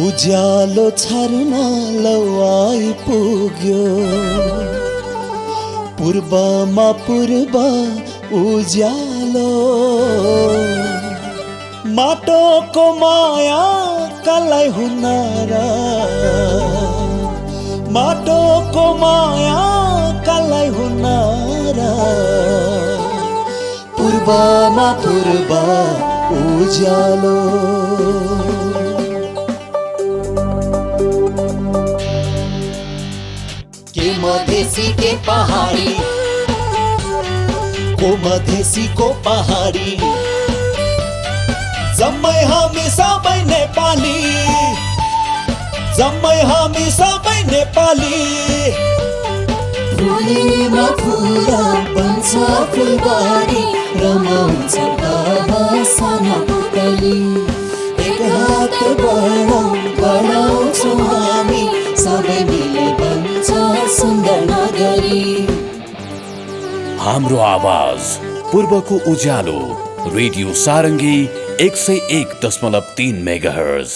उज्यालो छर्न लौ आइपुग्यो पूर्वमा पूर्व उज्यालो माटोको माया कसलाई हुन र माटोको माया कसलाई हुन र पूर्वमा पूर्व उज्यालो के मधेसी के पहाडी को मधेसी को पहाडी जम्मै हामी सबै नेपाली जम्मै हामी सबै नेपाली फुलीमा फुला बन्छ फुलबारी रमाउँछ बाबा साना पुतली एक हात बढाउँछौँ हामी सबै मिले बन्छ सुन्दर नगरी हाम्रो आवाज पूर्वको उज्यालो रेडियो सारङ्गी 101.3 मेगाहर्ज